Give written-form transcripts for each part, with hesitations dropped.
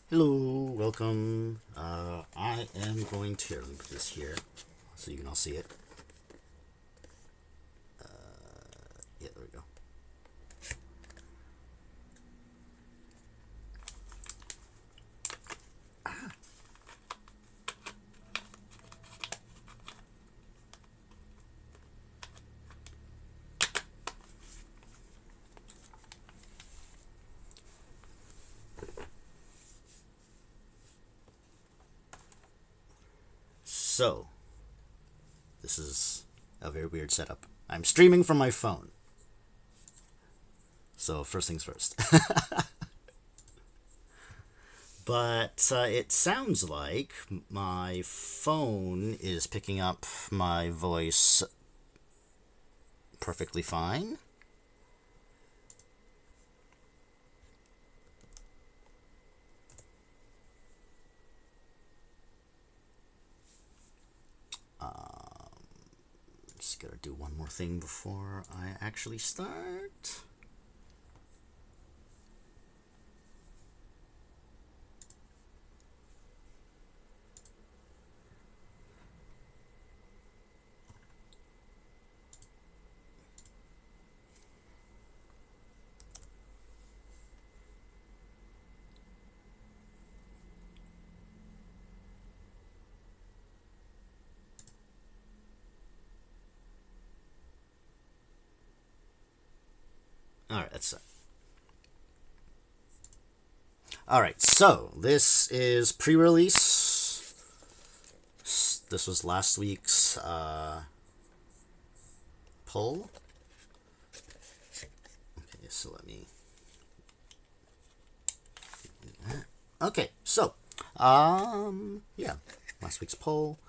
Hello, welcome. I am going to let me put this here so you can all see it. Yeah, there we go. So, this is a very weird setup. I'm streaming from my phone. So, first things first. But it sounds like my phone is picking up my voice perfectly fine. Just gotta do one more thing before I actually start. Alright, that's it. Alright, so this is pre-release. This was last week's poll. Okay, so let me... Okay, so, yeah, last week's poll.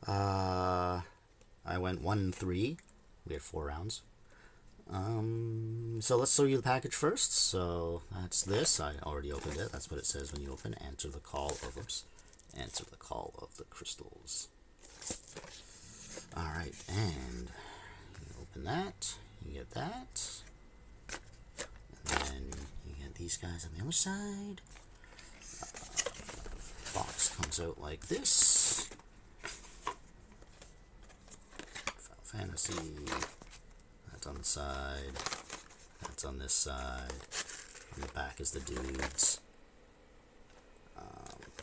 I went 1 and 3. We had 4 rounds. So let's show you the package first. So that's this. I already opened it. That's what it says when you open. Answer the call of answer the call of the crystals. All right, and you open that. You get that, and then you get these guys on the other side. Box comes out like this. Final Fantasy. That's on the side. That's on this side. On the back is the dudes.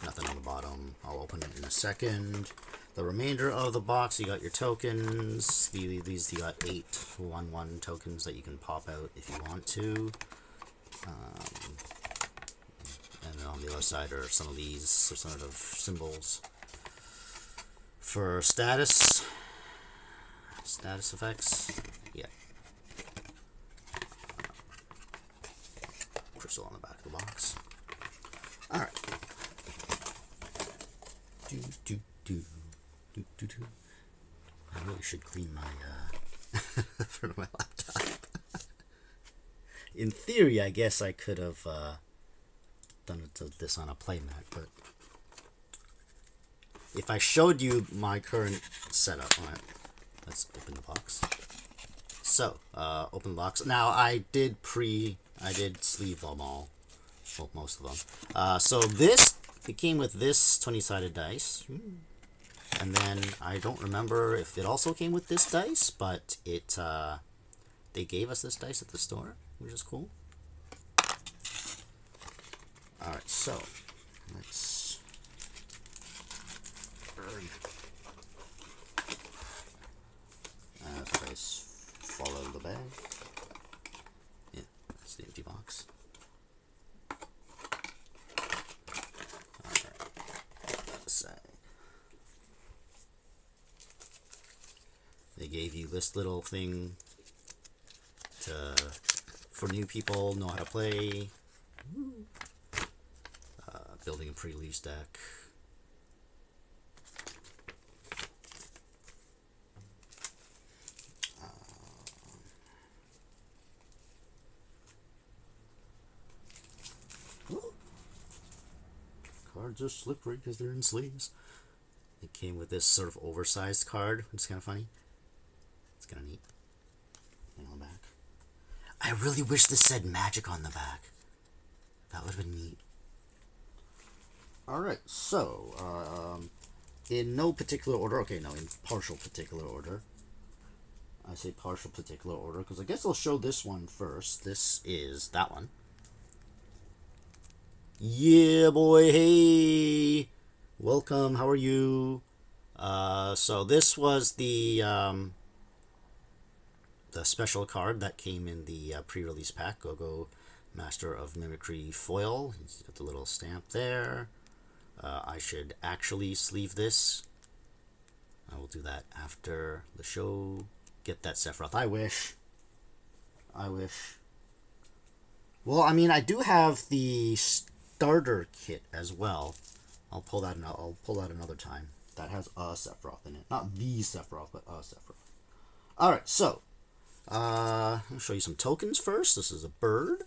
Nothing on the bottom. I'll open it in a second. The remainder of the box, you got your tokens. These you got 8 1/1 tokens that you can pop out if you want to. And then on the other side are some of these sort of symbols for status effects. Yeah. Crystal on the back of the box. All right. I really should clean my front of my laptop. In theory, I guess I could have done this on a playmat, but if I showed you my current setup, all right, let's open the box. So, open the box. Now, I did sleeve them all, well, most of them. So it came with this 20-sided dice. And then, I don't remember if it also came with this dice, but they gave us this dice at the store, which is cool. Alright, so, let's... Dice follow the bag. Yeah, that's the empty box. They gave you this little thing for new people, know how to play. Building a pre-release deck. Cards are slippery because they're in sleeves. It came with this sort of oversized card, which is kind of funny. It's kind of neat. And on the back. I really wish this said magic on the back. That would have been neat. Alright, so, in no particular order, okay, no, in partial particular order. I say partial particular order because I guess I'll show this one first. This is that one. Yeah, boy, hey! Welcome, how are you? So this was the special card that came in the pre-release pack, Go-Go Master of Mimicry foil. He's got the little stamp there. I should actually sleeve this. I will do that after the show. Get that Sephiroth. I wish. Well, I mean, I do have the starter kit as well. I'll pull that another time. That has a Sephiroth in it. Not the Sephiroth, but a Sephiroth. Alright, so. I'll show you some tokens first. This is a bird.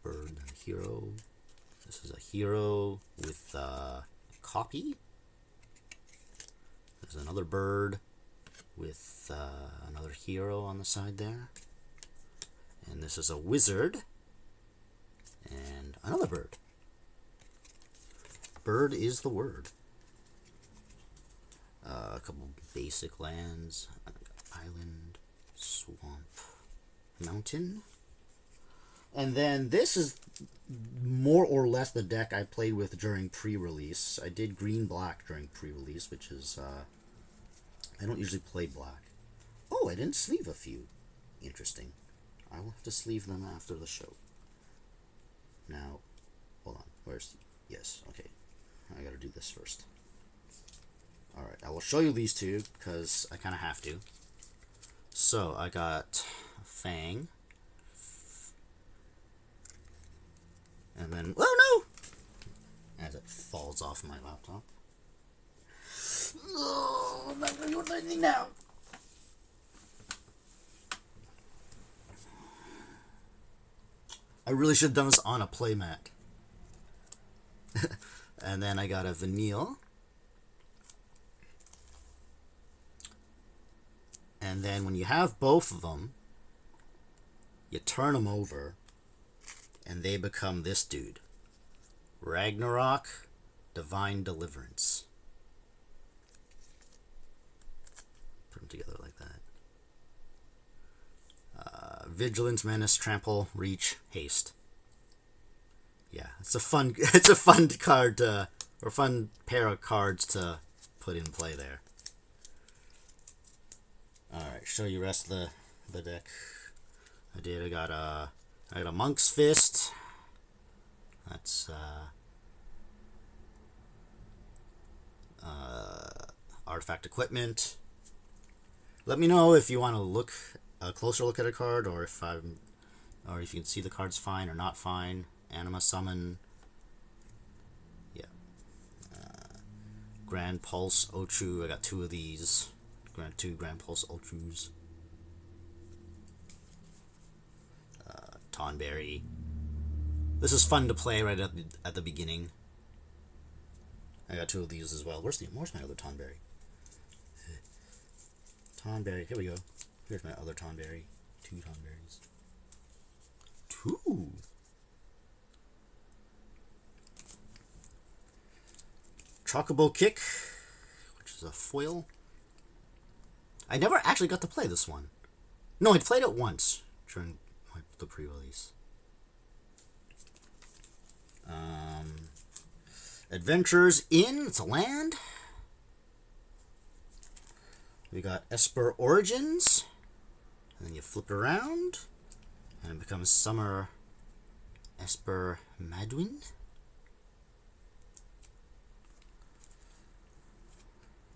Bird, hero. This is a hero with a copy. There's another bird with another hero on the side there. And this is a wizard. And another bird. Bird is the word. A couple basic lands. Island, swamp, mountain. And then this is more or less the deck I played with during pre-release. I did green-black during pre-release, which is, I don't usually play black. Oh, I didn't sleeve a few. Interesting. I will have to sleeve them after the show. Now, hold on. Where's... Yes, okay. I gotta do this first. Alright, I will show you these two, because I kind of have to. So, I got Fang. And then... Oh, no! As it falls off my laptop. Oh, I'm not gonna do what I need now. I really should have done this on a playmat. And then I got a Vanille. And then when you have both of them, you turn them over, and they become this dude. Ragnarok, Divine Deliverance. Put them together like that. Vigilance, Menace, Trample, Reach, Haste. Yeah, it's a fun card or fun pair of cards to put in play there. Alright, show you the rest of the deck. I got a Monk's Fist. That's artifact equipment. Let me know if you want to look a closer look at a card, or if you can see the card's fine or not fine. Anima Summon. Yeah. Grand Pulse Ochu. I got two of these. Two Grand Pulse Ultras. Tonberry. This is fun to play right at the beginning. I got two of these as well. Where's my other Tonberry? Tonberry. Here we go. Here's my other Tonberry. Two Tonberries. Two. Chocobo Kick, which is a foil. I never actually got to play this one. No, I played it once during the pre-release. Adventures in, it's a land. We got Esper Origins, and then you flip it around, and it becomes Summer Esper Madwin.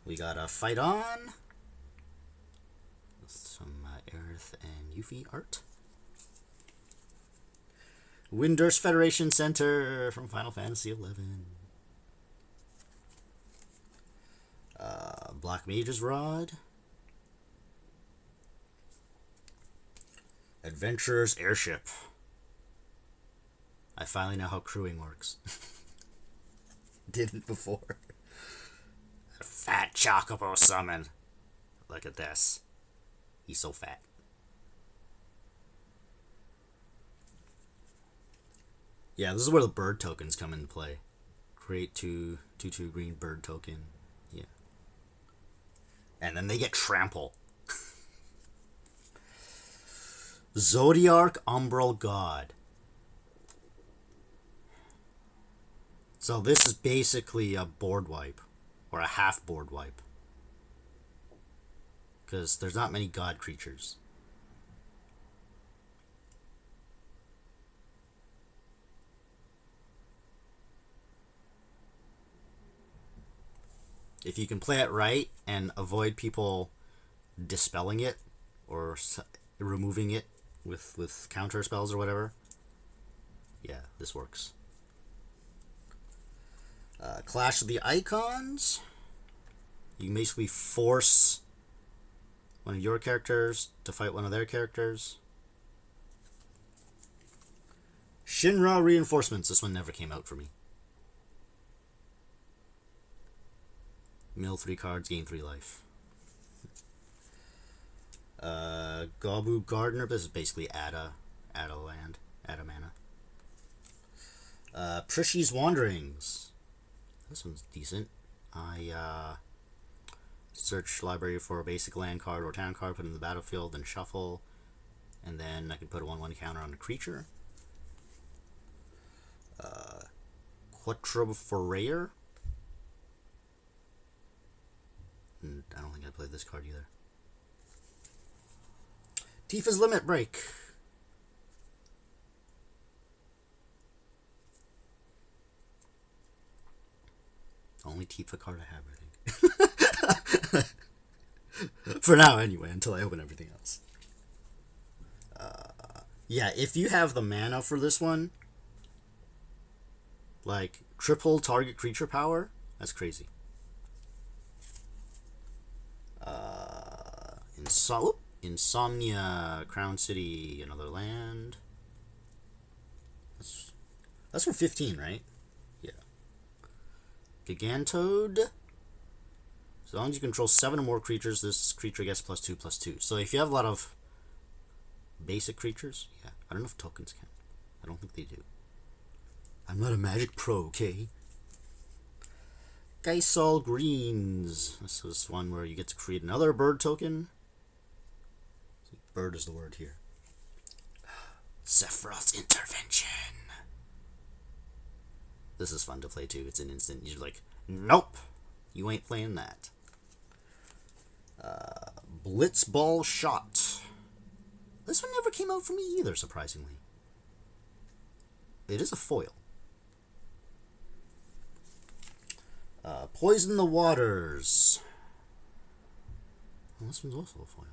We got a Fight On, with some Aerith and Yuffie art. Windurst Federation Center from Final Fantasy XI. Black Mage's Rod. Adventurer's Airship. I finally know how crewing works. Didn't before. A fat Chocobo summon. Look at this. He's so fat. Yeah, this is where the bird tokens come into play. Create 2/2 green bird token. Yeah. And then they get trample. Zodiarch Umbral God. So this is basically a board wipe. Or a half board wipe. Because there's not many god creatures. If you can play it right and avoid people dispelling it or removing it with counter spells or whatever, yeah, this works. Clash of the Icons. You can basically force one of your characters to fight one of their characters. Shinra Reinforcements. This one never came out for me. Mill 3 cards, gain 3 life. Gobu Gardener. This is basically add a land, add a mana. Prishy's Wanderings. This one's decent. I search library for a basic land card or town card, put it in the battlefield, then shuffle, and then I can put a 1/1 counter on a creature. Quattro Forayer. I don't think I played this card either. Tifa's Limit Break. Only Tifa card I have, I think. For now, anyway, until I open everything else. Yeah, if you have the mana for this one, like triple target creature power, that's crazy. Insomnia, Crown City, another land. That's for 15, right? Yeah. Gigantode. As long as you control 7 or more creatures, this creature gets +2/+2. So if you have a lot of basic creatures, yeah. I don't know if tokens can. I don't think they do. I'm not a Magic pro, okay? Geisol Greens. This is one where you get to create another bird token. Bird is the word here. Sephiroth's Intervention. This is fun to play too. It's an instant. You're like, nope, you ain't playing that. Blitzball Shot. This one never came out for me either, surprisingly. It is a foil. Poison the Waters. Well, this one's also a foil.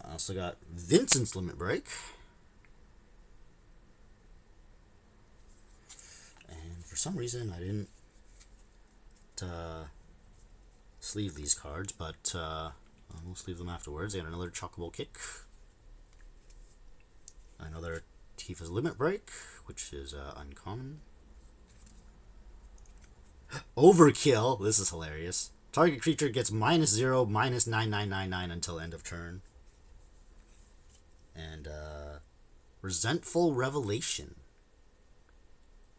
I also got Vincent's Limit Break. And for some reason, I didn't sleeve these cards, but we'll sleeve them afterwards. I got another Chocobo Kick. Another Tifa's Limit Break, which is uncommon. Overkill. This is hilarious. Target creature gets -0, -9999 until end of turn. And Resentful Revelation.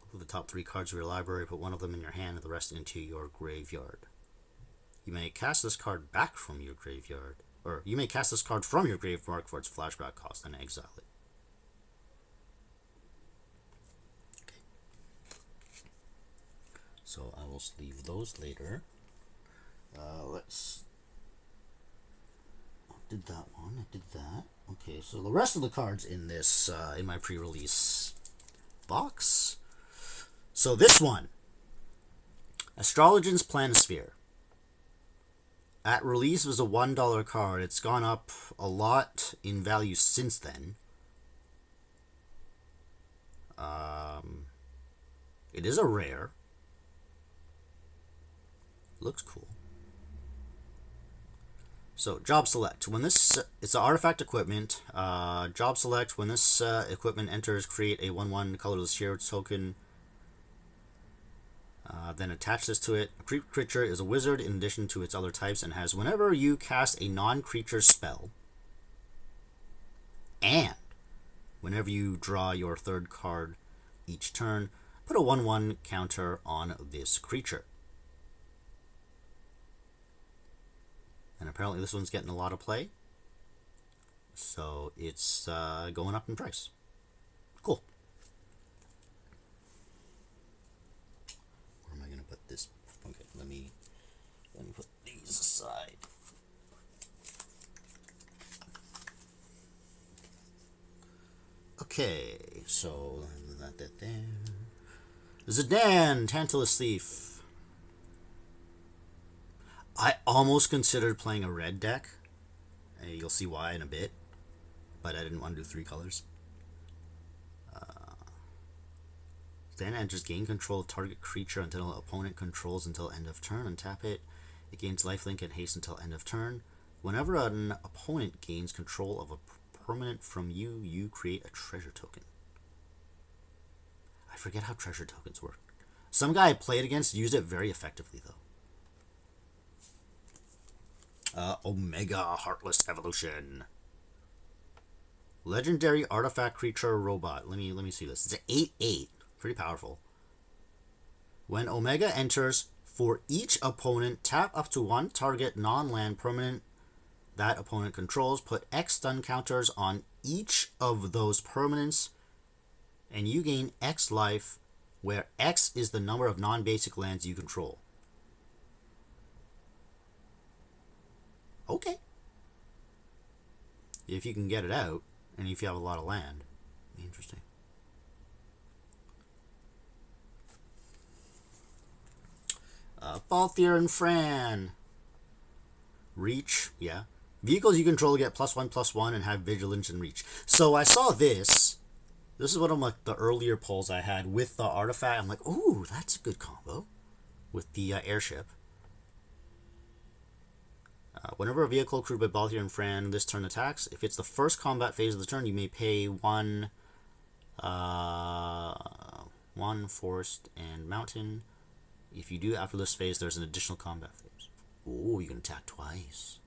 Look at the top 3 cards of your library, put one of them in your hand and the rest into your graveyard. You may cast this card back from your graveyard, or you may cast this card from your graveyard for its flashback cost and exile it. Okay. So I will sleeve those later. Let's... I did that one, I did that. Okay, so the rest of the cards in this, in my pre-release box. So this one, Astrologian's Planisphere. At release, it was a $1 card. It's gone up a lot in value since then. It is a rare. Looks cool. So, job select. When this, it's an artifact equipment. Job select. When this equipment enters, create a 1/1 colorless hero token. Then attach this to it. A creature is a wizard in addition to its other types and has whenever you cast a non-creature spell, and whenever you draw your third card each turn. Put a 1/1 counter on this creature. And apparently this one's getting a lot of play. So it's going up in price. Cool. Where am I going to put this? Okay, let me put these aside. Okay, so that there. Zidane, Tantalus Thief. I almost considered playing a red deck. You'll see why in a bit, but I didn't want to do 3 colors. Then enters, gain control of target creature until opponent controls until end of turn. Untap it. It gains lifelink and haste until end of turn. Whenever an opponent gains control of a permanent from you, you create a treasure token. I forget how treasure tokens work. Some guy I played against used it very effectively, though. Omega Heartless Evolution. Legendary artifact creature robot. Let me see this. It's an 8/8. Pretty powerful. When Omega enters, for each opponent, tap up to 1 target non-land permanent that opponent controls. Put X stun counters on each of those permanents, and you gain X life, where X is the number of non-basic lands you control. Okay. If you can get it out, and if you have a lot of land. Interesting. Balthier and Fran. Reach, yeah. Vehicles you control get +1/+1 and have vigilance and reach. So I saw this. This is one of the earlier polls I had with the artifact. I'm like, ooh, that's a good combo with the airship. Whenever a vehicle crewed by Balthier and Fran this turn attacks, if it's the first combat phase of the turn, you may pay one forest and mountain. If you do after this phase, there's an additional combat phase. Oh, you can attack twice.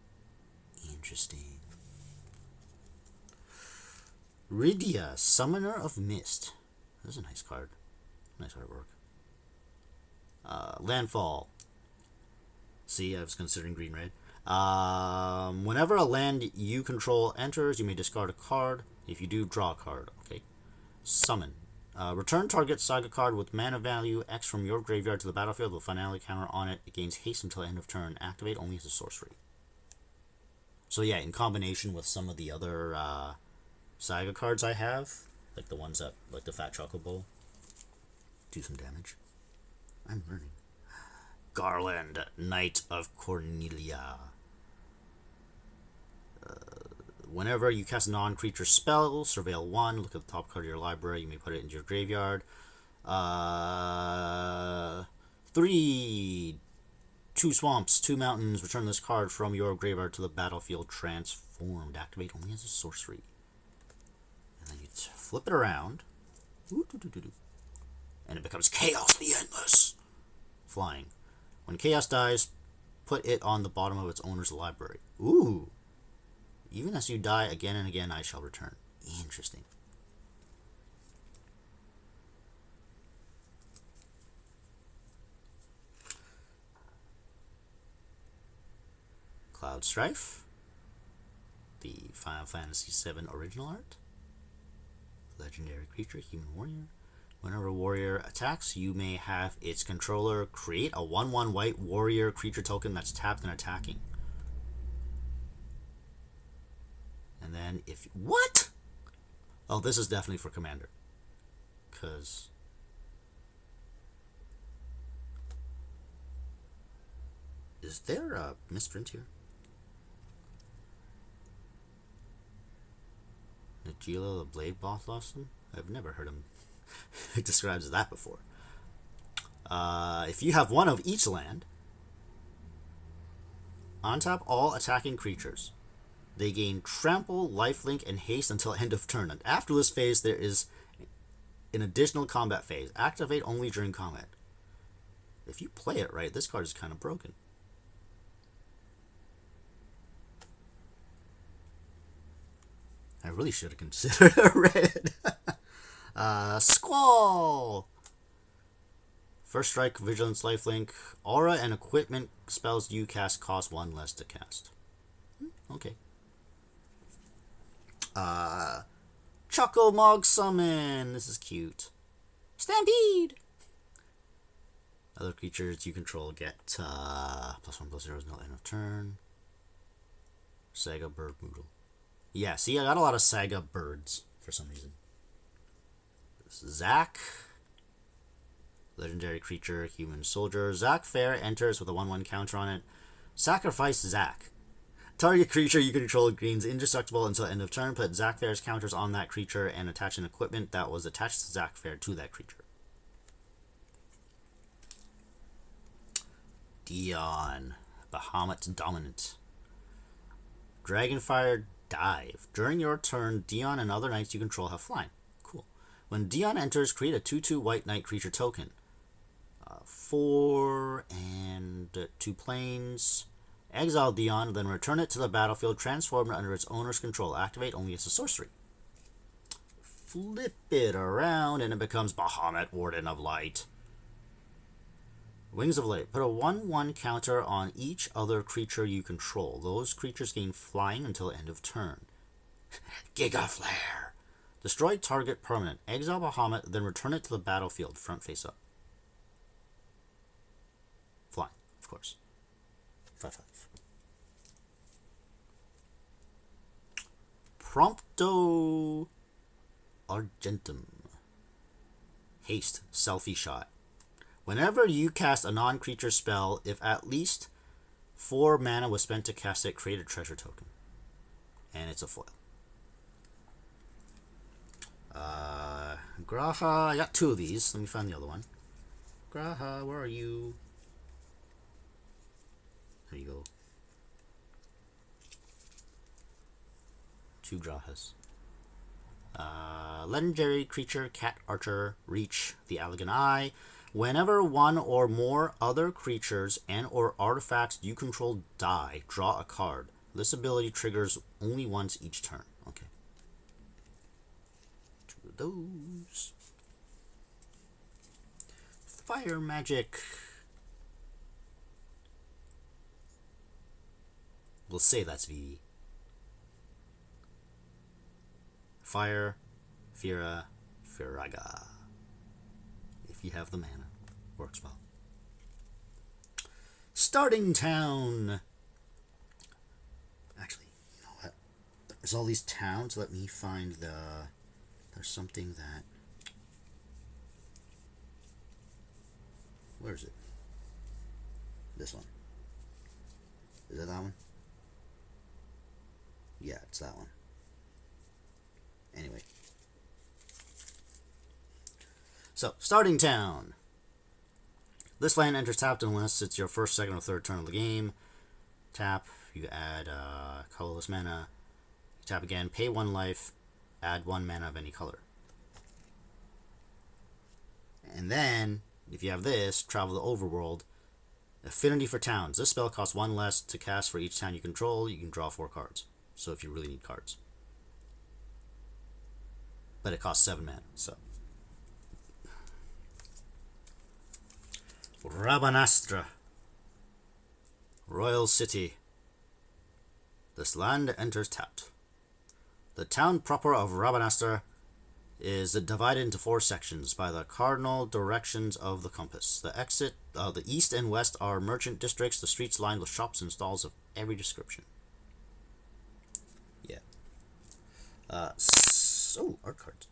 Interesting. Rydia, Summoner of Mist. That's a nice card. Nice artwork. Landfall. See, I was considering green-red. Whenever a land you control enters, you may discard a card. If you do, draw a card. Okay. Summon. Return target saga card with mana value X from your graveyard to the battlefield with a finale counter on it. It gains haste until end of turn. Activate only as a sorcery. So yeah, in combination with some of the other saga cards I have, like the ones that, like the Fat Chocobo, do some damage. I'm learning. Garland, Knight of Cornelia. Whenever you cast a non-creature spell, surveil 1, look at the top card of your library, you may put it into your graveyard. 3, 2 swamps, 2 mountains, return this card from your graveyard to the battlefield transformed. Activate only as a sorcery. And then you flip it around. And it becomes Chaos the Endless. Flying. When Chaos dies, put it on the bottom of its owner's library. Ooh. Even as you die again and again, I shall return. Interesting. Cloud Strife. The Final Fantasy VII original art. Legendary creature, human warrior. Whenever a warrior attacks, you may have its controller create a 1/1 white warrior creature token that's tapped and attacking. And then if... What? Oh, this is definitely for Commander. Because... Is there a misprint here? Nagila the Blade Bothlosson? I've never heard him described as that before. If you have one of each land, untap all attacking creatures. They gain trample, lifelink, and haste until end of turn. And after this phase, there is an additional combat phase. Activate only during combat. If you play it right, this card is kind of broken. I really should have considered a red. Squall! First strike, vigilance, lifelink, aura, and equipment spells you cast cost 1 less to cast. Okay. Choco Mog Summon! This is cute. Stampede! Other creatures you control get +1/+0 until end of turn. Saga Bird Moodle. Yeah, see, I got a lot of Saga birds for some reason. Zack. Legendary creature, human soldier. Zack Fair enters with a 1/1 counter on it. Sacrifice Zack. Target creature you control gains indestructible until end of turn. Put Zack Fair's counters on that creature and attach an equipment that was attached to Zack Fair to that creature. Dion. Bahamut Dominant. Dragonfire Dive. During your turn, Dion and other knights you control have flying. Cool. When Dion enters, create a 2/2 white knight creature token. 4 and 2 planes. Exile Dion, then return it to the battlefield, transform it under its owner's control. Activate only as a sorcery. Flip it around and it becomes Bahamut, Warden of Light. Wings of Light. Put a 1/1 counter on each other creature you control. Those creatures gain flying until end of turn. Giga Flare. Destroy target permanent. Exile Bahamut, then return it to the battlefield, front face up. Flying, of course. 5/5. Prompto Argentum. Haste, Selfie Shot. Whenever you cast a non-creature spell, if at least 4 mana was spent to cast it, create a treasure token. And it's a foil. Graha, I got 2 of these. Let me find the other one. Graha, where are you? There you go. 2 Grahas. Legendary creature, Cat Archer, Reach, the Elegant Eye. Whenever one or more other creatures and or artifacts you control die, draw a card. This ability triggers only once each turn. Okay. 2 of those. Fire Magic. We'll say that's VV. Fire, Fira, Firaga. If you have the mana, works well. Starting Town. Actually, you know what? There's all these towns. Let me find the... There's something that... Where is it? This one. Is it that one? Yeah, it's that one. Anyway. So, Starting Town. This land enters tapped unless it's your first, second, or third turn of the game. Tap, you add colorless mana. You tap again, pay 1 life, add 1 mana of any color. And then, if you have this, travel the overworld. Affinity for Towns. This spell costs 1 less to cast for each town you control. You can draw 4 cards. So if you really need cards. But it costs 7 mana, so. Rabanastra. Royal City. This land enters tapped. The town proper of Rabanastra is divided into 4 sections by the cardinal directions of the compass. The east and west are merchant districts, the streets lined with shops and stalls of every description. Yeah. Art cards.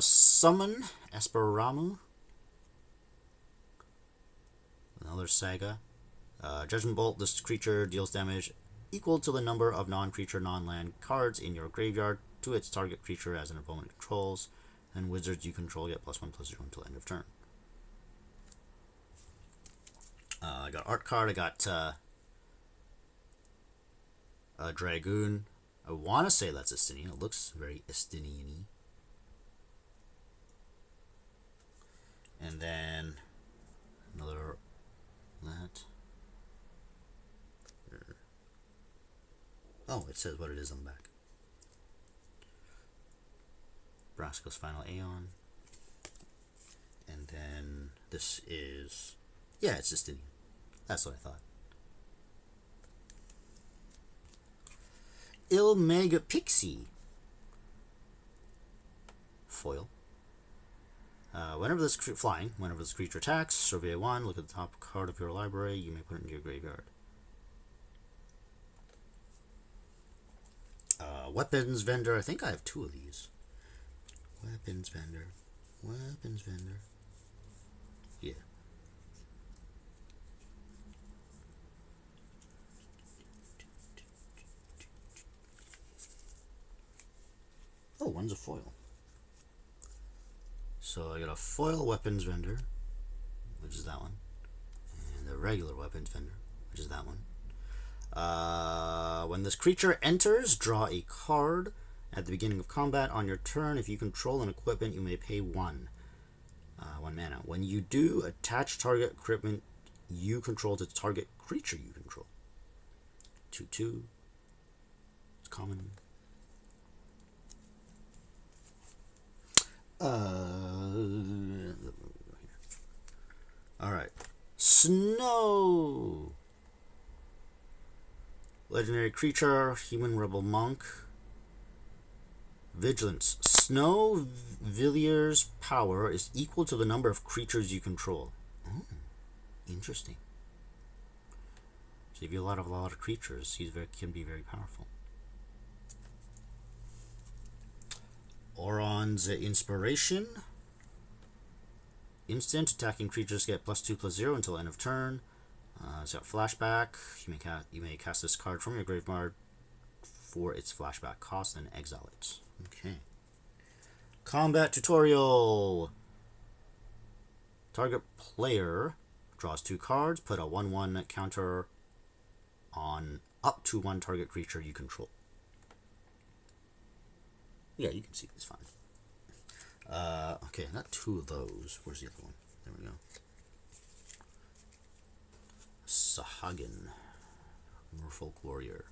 Summon Esperamu. Another saga. Judgment Bolt. This creature deals damage equal to the number of non-creature, non-land cards in your graveyard to its target creature as an opponent controls. And wizards you control get +1/+0 until end of turn. I got art card. I got a Dragoon. I want to say that's Estinian. It looks very Estinian-y. And then another that. Oh, it says what it is on the back. Carrasco's Final Aeon. And then this is, yeah, it's Justinian. That's what I thought. Il Mega Pixie. Foil. Whenever this creature attacks, survey 1, look at the top card of your library, you may put it into your graveyard. Weapons Vendor, I think I have 2 of these. Weapons Vendor. Yeah. Oh, one's a foil. So I got a foil Weapons Vendor, which is that one, and a regular Weapons Vendor, which is that one. When this creature enters, draw a card at the beginning of combat. On your turn, if you control an equipment, you may pay 1 mana. When you do, attach target equipment you control to target creature you control. 2/2. It's common. Alright. Snow! Legendary creature, human rebel monk. Vigilance. Snow Villier's power is equal to the number of creatures you control. Oh, interesting. So if you have a lot of creatures, he can be very powerful. Oron's Inspiration. Instant attacking creatures get +2/+0 until end of turn. It's got flashback. You may cast this card from your graveyard for its flashback cost and exile it. Okay. Combat tutorial. Target player draws 2 cards. Put a 1/1 counter on up to 1 target creature you control. Yeah, you can see this fine. Okay, I got 2 of those. Where's the other one? There we go. Sahagin, Merfolk Warrior.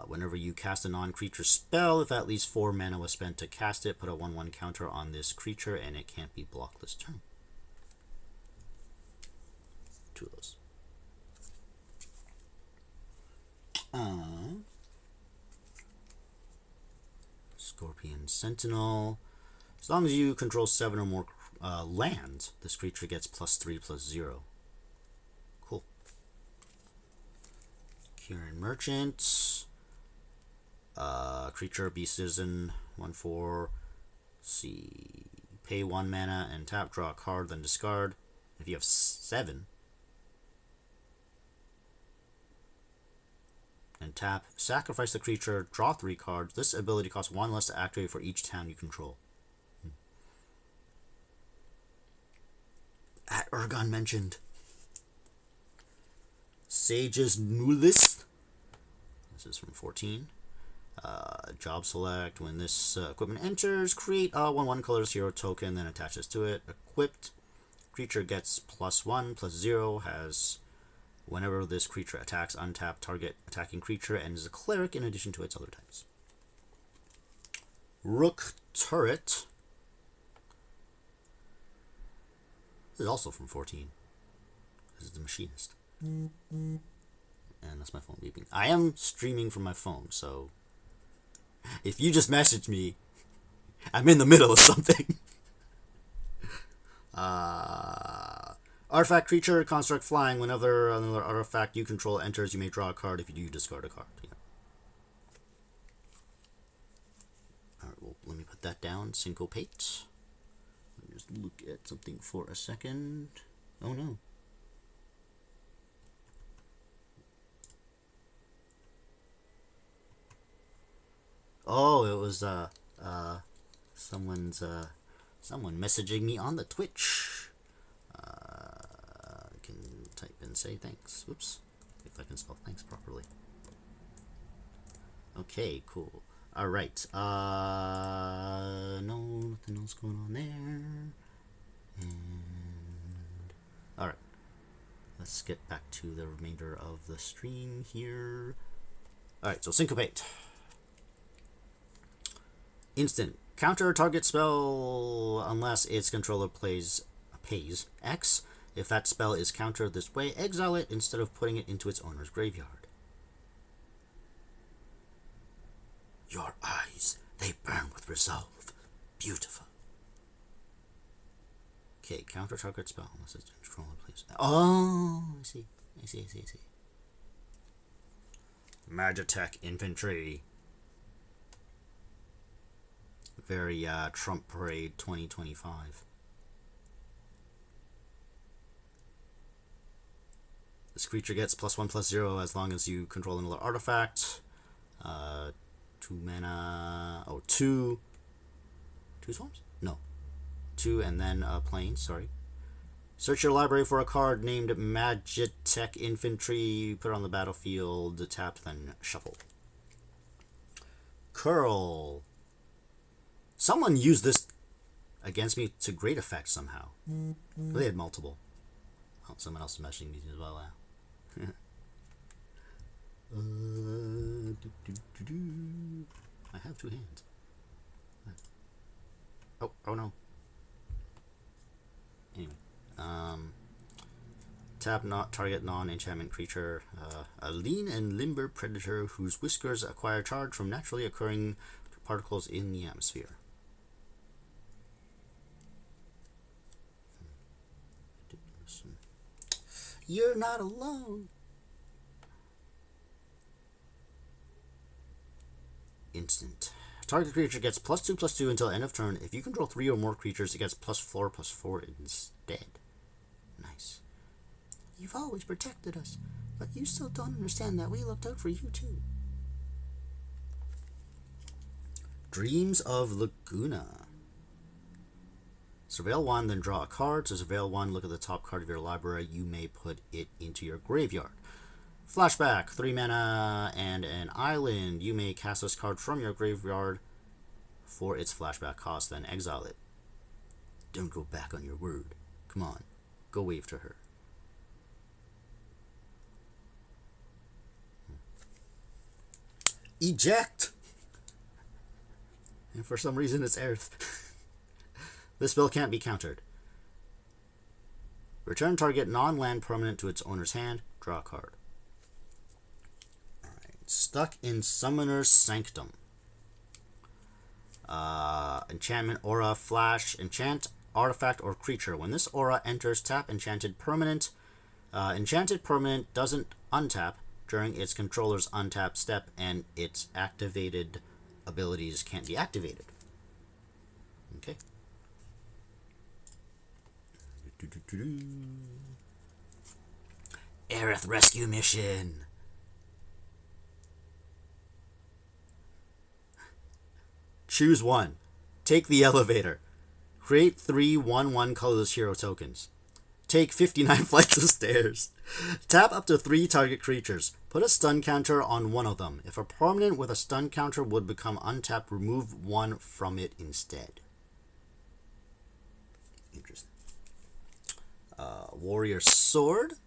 Whenever you cast a non-creature spell, if at least 4 mana was spent to cast it, put a 1/1 counter on this creature, and it can't be blocked this turn. 2 of those. Scorpion Sentinel. As long as you control 7 or more lands, this creature gets +3/+0. Cool. Kieran Merchant. Creature, Beast Citizen, 1/4. See. Pay 1 mana and tap, draw a card, then discard. If you have 7. And tap, sacrifice the creature, draw 3 cards. This ability costs 1 less to activate for each town you control. At Urgon mentioned. Sage's Nullis. This is from 14. Job select. When this equipment enters, create a 1/1 colorless hero token, then attaches to it. Equipped. Creature gets +1/+0. Has whenever this creature attacks, untap target attacking creature and is a cleric in addition to its other types. Rook Turret. This is also from 14. This is the Machinist. And that's my phone beeping. I am streaming from my phone, so if you just message me, I'm in the middle of something. Artifact creature, construct flying. Whenever another artifact you control enters, you may draw a card. If you do, you discard a card. Yeah. Alright, well, let me put that down. Syncopate. Let me just look at something for a second. Oh no. Oh, it was someone messaging me on the Twitch. I can type and say thanks. Whoops. If I can spell thanks properly. Okay, cool. Alright. No, nothing else going on there. And alright. Let's get back to the remainder of the stream here. Alright, so Syncopate. Instant. Counter a target spell unless its controller pays X. If that spell is countered this way, exile it instead of putting it into its owner's graveyard. Your eyes, they burn with resolve. Beautiful. Okay, counter target spell unless its controller plays. Oh, I see. Magitech Infantry. Very Trump Parade 2025. This creature gets +1/+0 as long as you control another artifact. 2 mana. Oh, two swarms? No. 2 and then plane, sorry. Search your library for a card named Magitech Infantry. Put it on the battlefield, tap, then shuffle. Curl. Someone used this against me to great effect somehow. They had multiple. Oh, someone else is messaging me as well now. I have 2 hands. Oh no. Anyway, tap not target non-enchantment creature. A lean and limber predator whose whiskers acquire charge from naturally occurring particles in the atmosphere. You're not alone. Instant. Target creature gets +2/+2 until end of turn. If you control 3 or more creatures, it gets +4/+4 instead. Nice. You've always protected us, but you still don't understand that we looked out for you too. Dreams of Laguna. Surveil 1, then draw a card. So surveil 1, look at the top card of your library. You may put it into your graveyard. Flashback, 3 mana and an island. You may cast this card from your graveyard for its flashback cost, then exile it. Don't go back on your word. Come on, go wave to her. Eject! And for some reason it's Earth. This spell can't be countered. Return target non-land permanent to its owner's hand. Draw a card. Alright. Stuck in Summoner's Sanctum. Enchantment, aura, flash, enchant, artifact, or creature. When this aura enters, tap enchanted permanent. Enchanted permanent doesn't untap during its controller's untap step, and its activated abilities can't be activated. Okay. Aerith Rescue Mission. Choose one. Take the elevator. Create 3 1/1 colorless hero tokens. Take 59 flights of stairs. Tap up to 3 target creatures. Put a stun counter on one of them. If a permanent with a stun counter would become untapped, remove 1 from it instead. Interesting. Warrior Sword.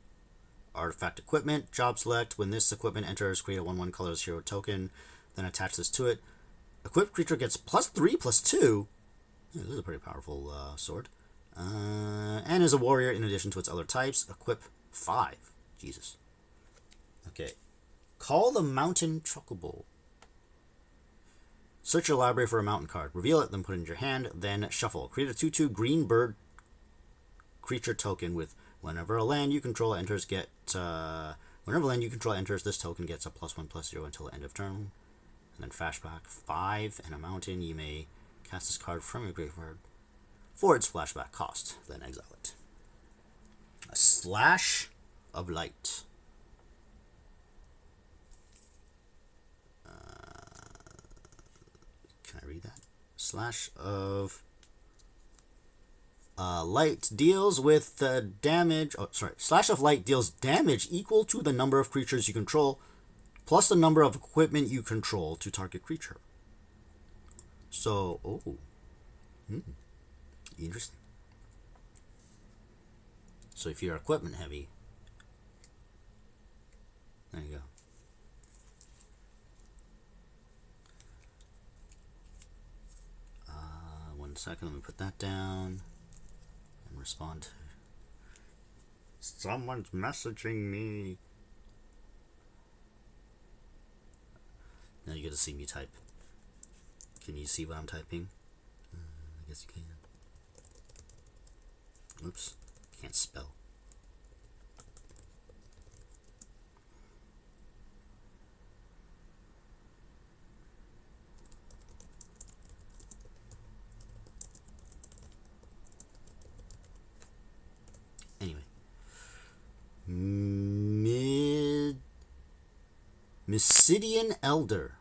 Artifact equipment. Job select. When this equipment enters, create a 1/1 colorless hero token. Then attach this to it. Equipped creature gets +3/+2. Yeah, this is a pretty powerful sword. And is a warrior in addition to its other types. Equip 5. Jesus. Okay. Call the Mountain Chocobo. Search your library for a mountain card. Reveal it, then put it in your hand. Then shuffle. Create a 2/2 green bird creature token with whenever a land you control enters this token gets a +1/+0 until the end of turn. And then flashback 5 and a mountain. You may cast this card from your graveyard for its flashback cost, then exile it. A Slash of Light. Can I read that? Slash of Light deals with damage. Oh, sorry. Slash of Light deals damage equal to the number of creatures you control, plus the number of equipment you control to target creature. So, interesting. So if you're equipment heavy, there you go. 1 second. Let me put that down and respond to. Someone's messaging me. Now you get to see me type. Can you see what I'm typing? I guess you can. Oops. Can't spell. Anyway. Mysidian Elder.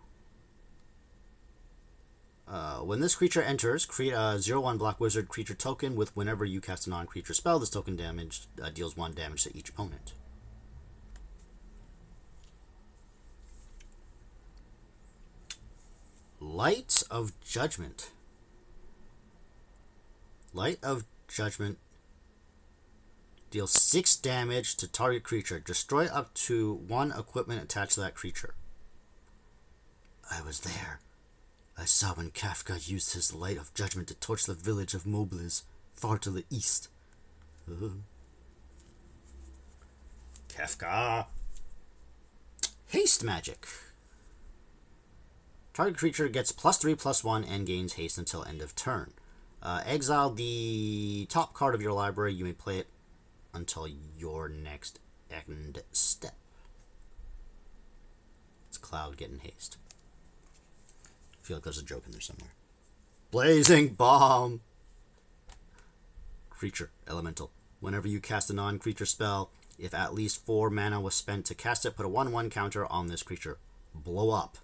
When this creature enters, create a 0/1 black wizard creature token with whenever you cast a non-creature spell. This token damage deals 1 damage to each opponent. Light of Judgment. Light of Judgment deals 6 damage to target creature. Destroy up to 1 equipment attached to that creature. I was there. I saw when Kafka used his Light of Judgment to torch the village of Mobliz, far to the east. Kafka. Haste magic. Target creature gets +3/+1 and gains haste until end of turn. Exile the top card of your library. You may play it until your next end step. It's Cloud getting haste. I feel like there's a joke in there somewhere. Blazing Bomb. Creature, elemental. Whenever you cast a non-creature spell, if at least 4 mana was spent to cast it, put a 1/1 counter on this creature. Blow up.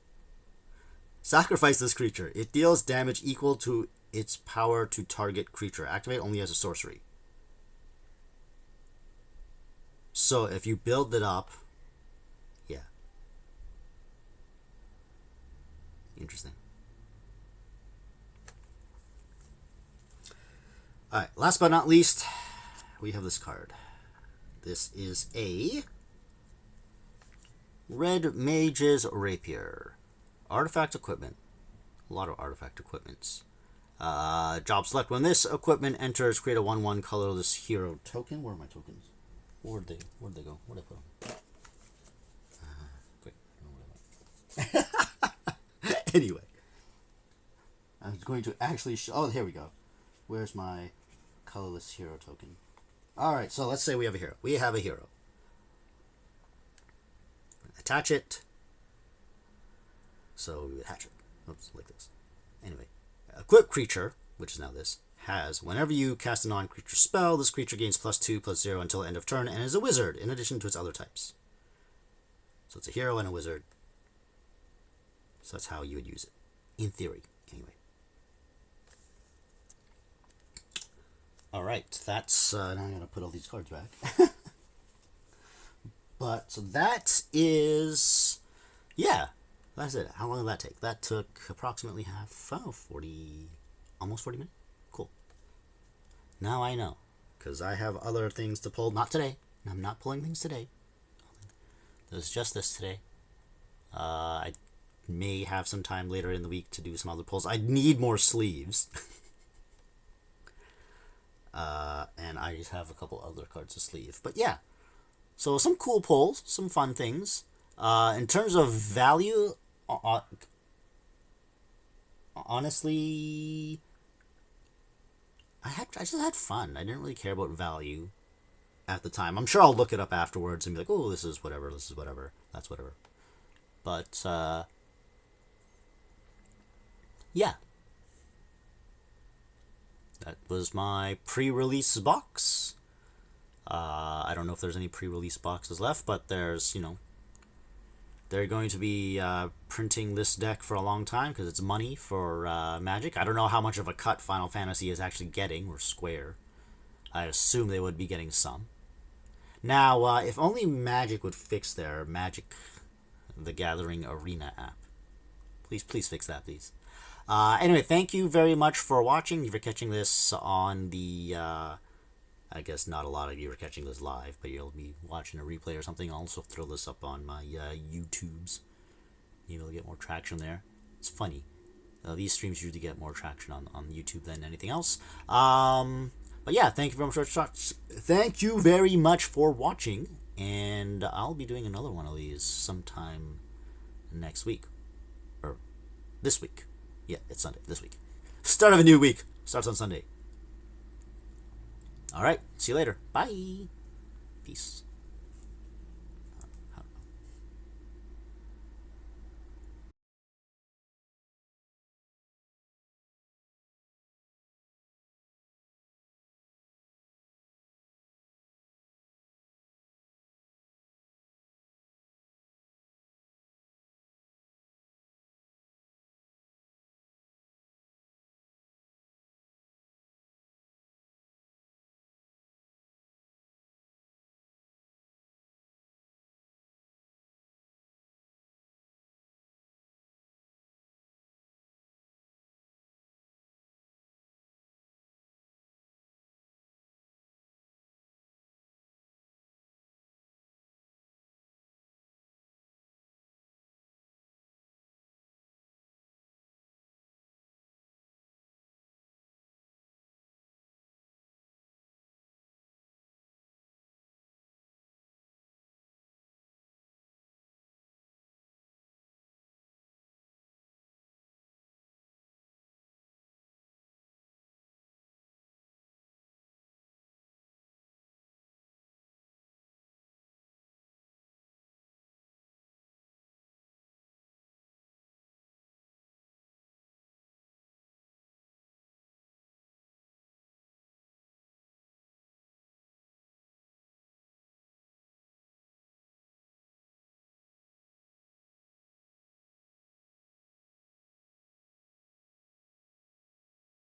Sacrifice this creature. It deals damage equal to its power to target creature. Activate only as a sorcery. So if you build it up, yeah. Interesting. Alright, last but not least, we have this card. This is a Red Mage's Rapier. Artifact equipment. A lot of artifact equipments. Job select. When this equipment enters, create a 1/1 colorless hero token. Where are my tokens? Where'd they go? Where'd I put them? Quick. Anyway. I was going to actually show... Oh, here we go. Where's my colorless hero token? Alright, so let's say we have a hero. We have a hero. Attach it. So we attach it. Oops, like this. Anyway. Equip creature, which is now this, has, whenever you cast a non-creature spell, this creature gains +2/+0 until end of turn and is a wizard, in addition to its other types. So it's a hero and a wizard. So that's how you would use it. In theory, anyway. Alright, that's, now I'm going to put all these cards back. But, so that is, yeah, that's it. How long did that take? That took approximately almost 40 minutes? Cool. Now I know, because I have other things to pull. Not today. I'm not pulling things today. There's just this today. I may have some time later in the week to do some other pulls. I need more sleeves. And I just have a couple other cards to sleeve. But yeah, so some cool pulls, some fun things. In terms of value, honestly, I just had fun. I didn't really care about value at the time. I'm sure I'll look it up afterwards and be like, oh, this is whatever, that's whatever. But, yeah. That was my pre-release box. I don't know if there's any pre-release boxes left, but there's, you know, they're going to be printing this deck for a long time because it's money for Magic. I don't know how much of a cut Final Fantasy is actually getting, or Square. I assume they would be getting some. Now, if only Magic would fix their Magic the Gathering Arena app. Please fix that, please. Anyway, thank you very much for watching. If you're catching this on the... I guess not a lot of you are catching this live, but you'll be watching a replay or something. I'll also throw this up on my YouTubes. Maybe I'll get more traction there. It's funny. These streams usually get more traction on YouTube than anything else. But yeah, thank you very much for watching, and I'll be doing another one of these sometime next week, or this week. Yeah, it's Sunday. This week, start of a new week starts on Sunday. All right, see you later. Bye. Peace.